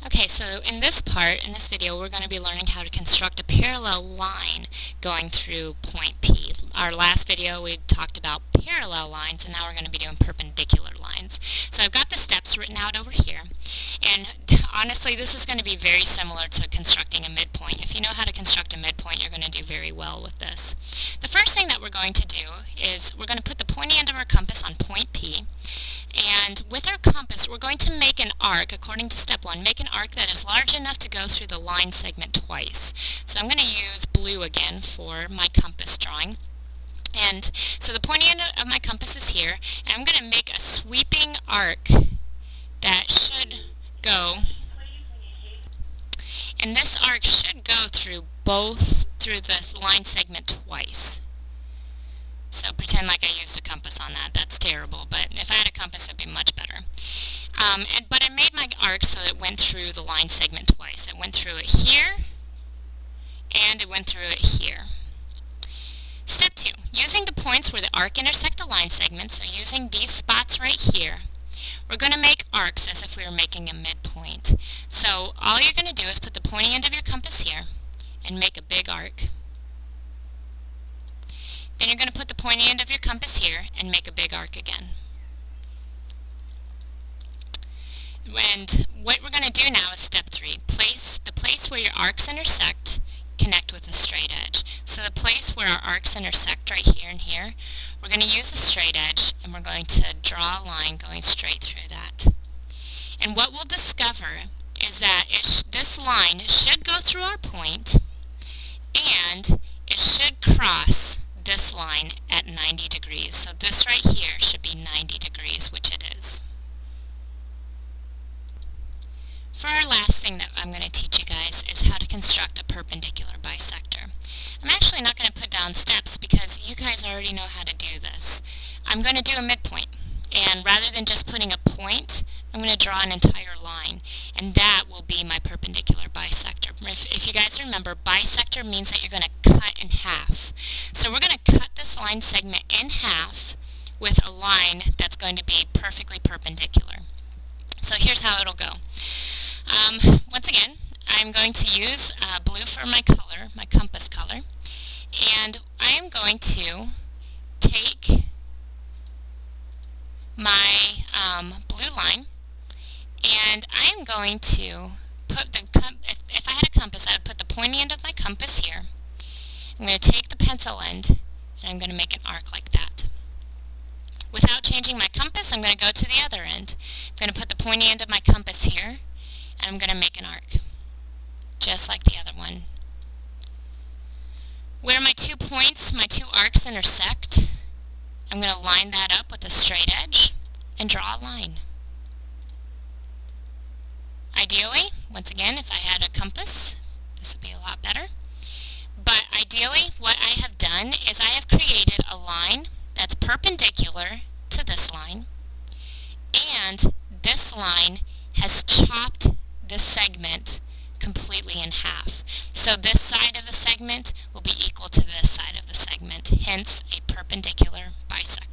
Okay, so in this part, in this video, we're going to be learning how to construct a parallel line going through point P. Our last video we talked about parallel lines, and now we're going to be doing perpendicular lines. So I've got the steps written out over here, and honestly this is going to be very similar to constructing a midpoint. If you know how to construct a midpoint, you're going to do very well with this. The first thing that we're going to do is we're going to put the pointy end of our compass on point P. And with our compass, we're going to make an arc, according to step 1, make an arc that is large enough to go through the line segment twice. So I'm going to use blue again for my compass drawing. And so the pointy end of my compass is here, and I'm going to make a sweeping arc that should go, and this arc should go through the line segment twice. So pretend like I used a compass on that. That's terrible, but if I had a compass, it'd be much better. But I made my arc so it went through the line segment twice. It went through it here, and it went through it here. Step 2, using the points where the arc intersect the line segments, so using these spots right here, we're going to make arcs as if we were making a midpoint. So all you're going to do is put the pointy end of your compass here and make a big arc. Then you're going to put the pointy end of your compass here and make a big arc again. And what we're going to do now is step 3. The place where your arcs intersect, connect with a straight edge. So the place where our arcs intersect right here and here, we're going to use a straight edge, and we're going to draw a line going straight through that. And what we'll discover is that this line should go through our point, and it should cross this line at 90 degrees. So this right here should be 90 degrees, which it is. For our last thing that I'm going to teach you guys is how to construct a perpendicular bisector. I'm actually not going to put down steps because you guys already know how to do this. I'm going to do a midpoint, and rather than just putting a point, I'm going to draw an entire line, and that will be my perpendicular bisector. If you guys remember, bisector means that you're going to cut in half. So we're going to cut this line segment in half with a line that's going to be perfectly perpendicular. So here's how it'll go. Once again, I'm going to use blue for my color, my compass color, and I am going to take my blue line, and I am going to put if I had a compass, I would put the pointy end of my compass here. I'm going to take the pencil end, and I'm going to make an arc like that. Without changing my compass, I'm going to go to the other end. I'm going to put the pointy end of my compass here, and I'm going to make an arc, just like the other one. Where my 2 points, my 2 arcs intersect, I'm going to line that up with a straight edge and draw a line. Ideally, once again, if I had a compass, this would be a lot better. But ideally, what I have done is I have created a line that's perpendicular to this line, and this line has chopped this segment completely in half. So this side of the segment will be equal to this side of the segment, hence a perpendicular bisector.